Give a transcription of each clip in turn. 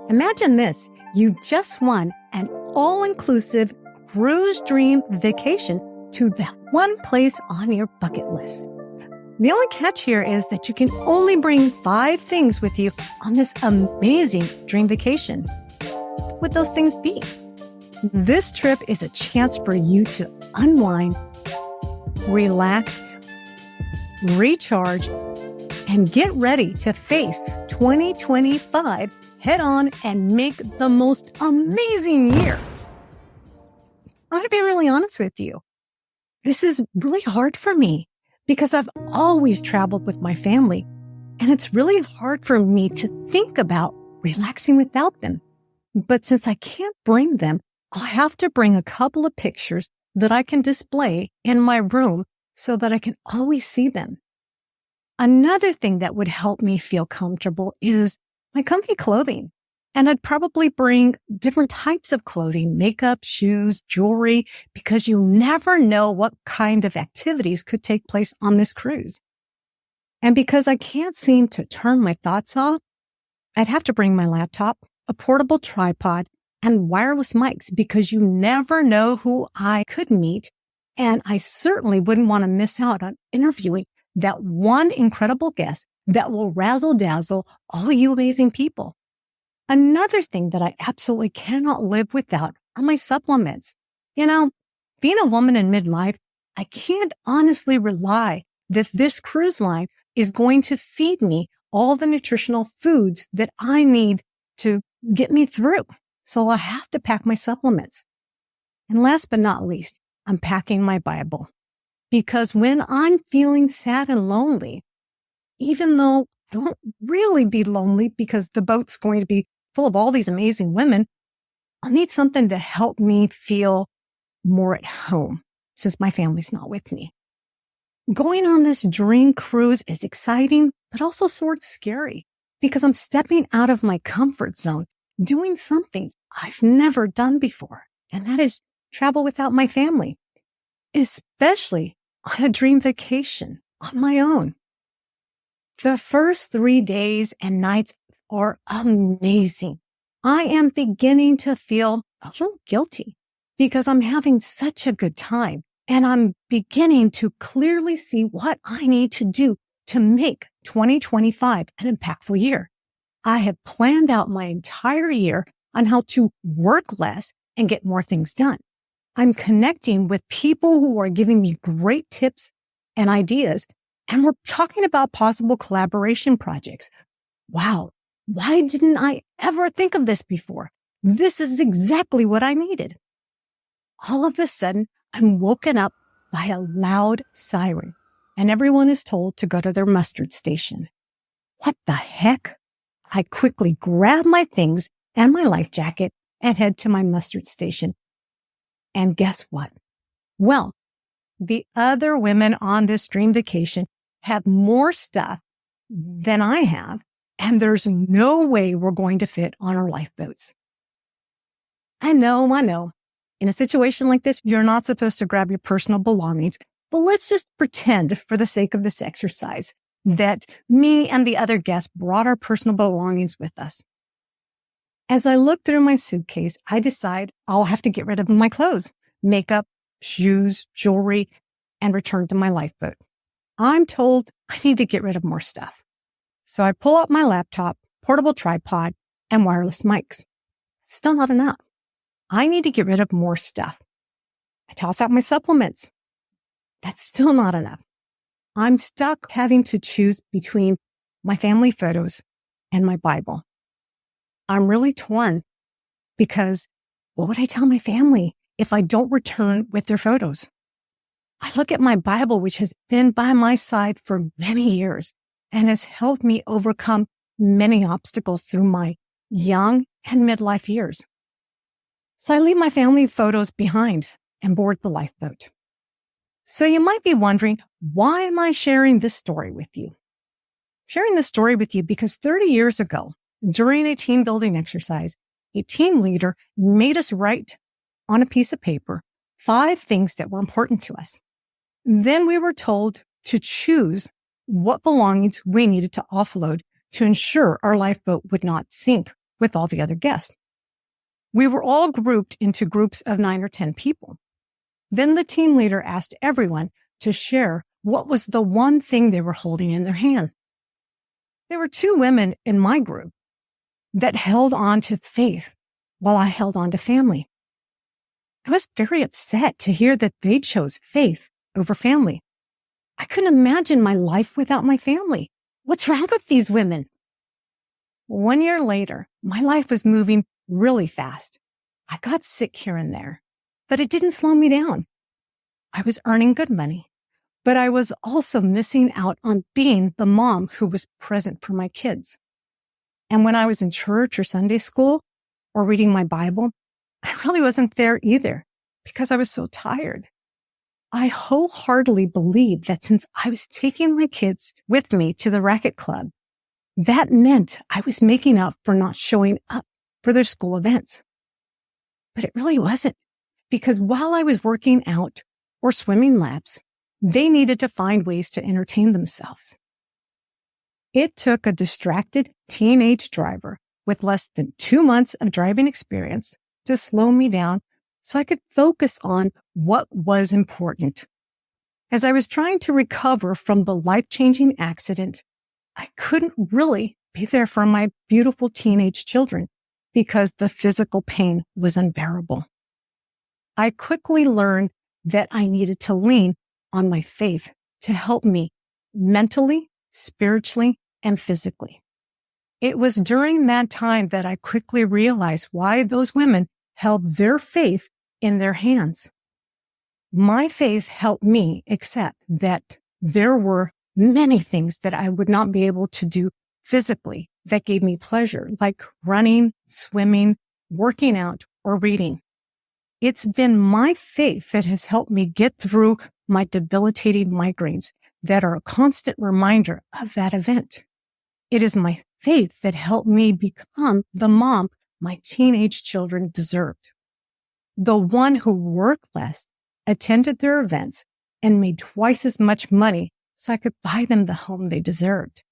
Imagine this. You just won an all-inclusive cruise dream vacation to that one place on your bucket list. The only catch here is that you can only bring 5 things with you on this amazing dream vacation. What would those things be? This trip is a chance for you to unwind, relax, recharge, and get ready to face 2025 head on and make the most amazing year. I'm going to be really honest with you. This is really hard for me because I've always traveled with my family, and it's really hard for me to think about relaxing without them. But since I can't bring them, I'll have to bring a couple of pictures that I can display in my room so that I can always see them. Another thing that would help me feel comfortable is my comfy clothing. And I'd probably bring different types of clothing, makeup, shoes, jewelry, because you never know what kind of activities could take place on this cruise. And because I can't seem to turn my thoughts off, I'd have to bring my laptop, a portable tripod, and wireless mics because you never know who I could meet. And I certainly wouldn't want to miss out on interviewing that one incredible guest that will razzle dazzle all you amazing people. Another thing that I absolutely cannot live without are my supplements. You know, being a woman in midlife, I can't honestly rely that this cruise line is going to feed me all the nutritional foods that I need to get me through. So I have to pack my supplements. And last but not least, I'm packing my Bible. Because when I'm feeling sad and lonely, even though I won't really be lonely because the boat's going to be full of all these amazing women, I'll need something to help me feel more at home since my family's not with me. Going on this dream cruise is exciting, but also sort of scary because I'm stepping out of my comfort zone, doing something I've never done before, and that is travel without my family, especially on a dream vacation on my own. The first 3 days and nights are amazing. I am beginning to feel a little guilty because I'm having such a good time, and I'm beginning to clearly see what I need to do to make 2025 an impactful year. I have planned out my entire year on how to work less and get more things done. I'm connecting with people who are giving me great tips and ideas, and we're talking about possible collaboration projects. Wow, why didn't I ever think of this before? This is exactly what I needed. All of a sudden, I'm woken up by a loud siren, and everyone is told to go to their mustard station. What the heck? I quickly grab my things and my life jacket and head to my mustard station. And guess what? Well, the other women on this dream vacation have more stuff than I have, and there's no way we're going to fit on our lifeboats. I know. In a situation like this, you're not supposed to grab your personal belongings, but let's just pretend for the sake of this exercise that me and the other guests brought our personal belongings with us. As I look through my suitcase, I decide I'll have to get rid of my clothes, makeup, shoes, jewelry, and return to my lifeboat. I'm told I need to get rid of more stuff. So I pull out my laptop, portable tripod, and wireless mics. Still not enough. I need to get rid of more stuff. I toss out my supplements. That's still not enough. I'm stuck having to choose between my family photos and my Bible. I'm really torn because what would I tell my family if I don't return with their photos? I look at my Bible, which has been by my side for many years and has helped me overcome many obstacles through my young and midlife years. So I leave my family photos behind and board the lifeboat. So you might be wondering, why am I sharing this story with you? Sharing this story with you because 30 years ago, during a team building exercise, a team leader made us write on a piece of paper 5 things that were important to us. Then we were told to choose what belongings we needed to offload to ensure our lifeboat would not sink with all the other guests. We were all grouped into groups of 9 or 10 people. Then the team leader asked everyone to share what was the one thing they were holding in their hand. There were 2 women in my group that held on to faith while I held on to family. I was very upset to hear that they chose faith over family. I couldn't imagine my life without my family. What's wrong with these women? 1 year later, my life was moving really fast. I got sick here and there, but it didn't slow me down. I was earning good money, but I was also missing out on being the mom who was present for my kids. And when I was in church or Sunday school or reading my Bible, I really wasn't there either because I was so tired. I wholeheartedly believed that since I was taking my kids with me to the racket club, that meant I was making up for not showing up for their school events. But it really wasn't, because while I was working out or swimming laps, they needed to find ways to entertain themselves. It took a distracted teenage driver with less than 2 months of driving experience to slow me down so I could focus on what was important. As I was trying to recover from the life-changing accident, I couldn't really be there for my beautiful teenage children because the physical pain was unbearable. I quickly learned that I needed to lean on my faith to help me mentally, spiritually, and physically. It was during that time that I quickly realized why those women held their faith in their hands. My faith helped me accept that there were many things that I would not be able to do physically that gave me pleasure, like running, swimming, working out, or reading. It's been my faith that has helped me get through my debilitating migraines that are a constant reminder of that event. It is my faith that helped me become the mom my teenage children deserved. The one who worked less, attended their events, and made twice as much money so I could buy them the home they deserved.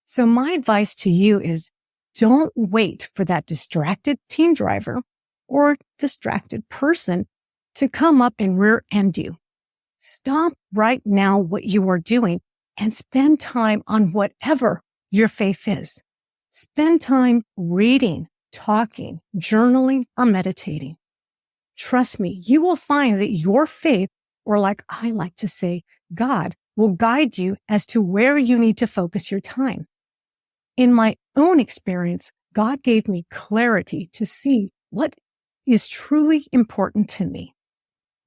So my advice to you is don't wait for that distracted teen driver or distracted person to come up and rear-end you. Stop right now what you are doing and spend time on whatever your faith is. Spend time reading, talking, journaling, or meditating. Trust me, you will find that your faith, or like I like to say, God, will guide you as to where you need to focus your time. In my own experience, God gave me clarity to see what is truly important to me.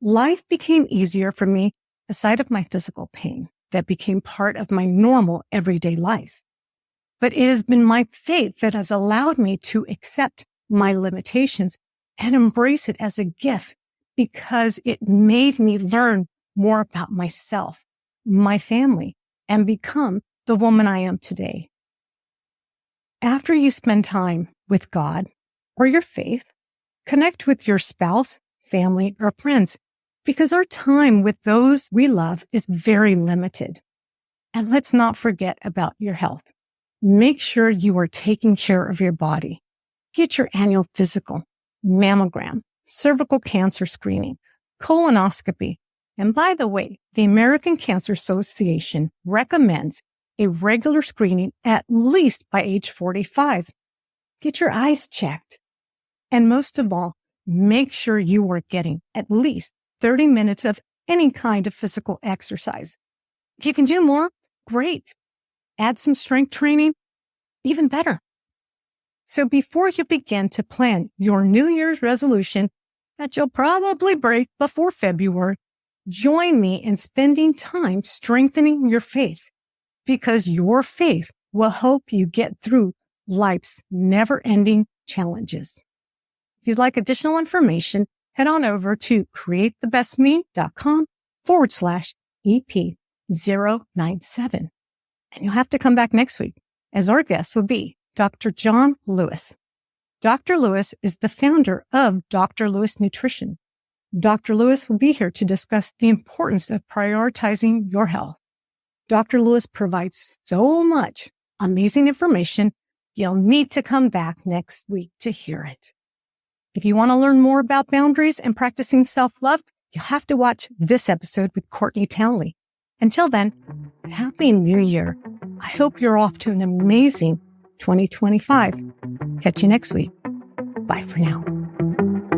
Life became easier for me aside of my physical pain that became part of my normal everyday life. But it has been my faith that has allowed me to accept my limitations and embrace it as a gift because it made me learn more about myself, my family, and become the woman I am today. After you spend time with God or your faith, connect with your spouse, family, or friends because our time with those we love is very limited. And let's not forget about your health. Make sure you are taking care of your body. Get your annual physical, mammogram, cervical cancer screening, colonoscopy. And by the way, the American Cancer Association recommends a regular screening at least by age 45. Get your eyes checked. And most of all, make sure you are getting at least 30 minutes of any kind of physical exercise. If you can do more, great. Add some strength training, even better. So before you begin to plan your New Year's resolution that you'll probably break before February, join me in spending time strengthening your faith because your faith will help you get through life's never-ending challenges. If you'd like additional information, head on over to createthebestme.com/EP097. And you'll have to come back next week as our guest will be Dr. John Lewis. Dr. Lewis is the founder of Dr. Lewis Nutrition. Dr. Lewis will be here to discuss the importance of prioritizing your health. Dr. Lewis provides so much amazing information. You'll need to come back next week to hear it. If you want to learn more about boundaries and practicing self-love, you'll have to watch this episode with Courtney Townley. Until then, Happy New Year. I hope you're off to an amazing 2025. Catch you next week. Bye for now.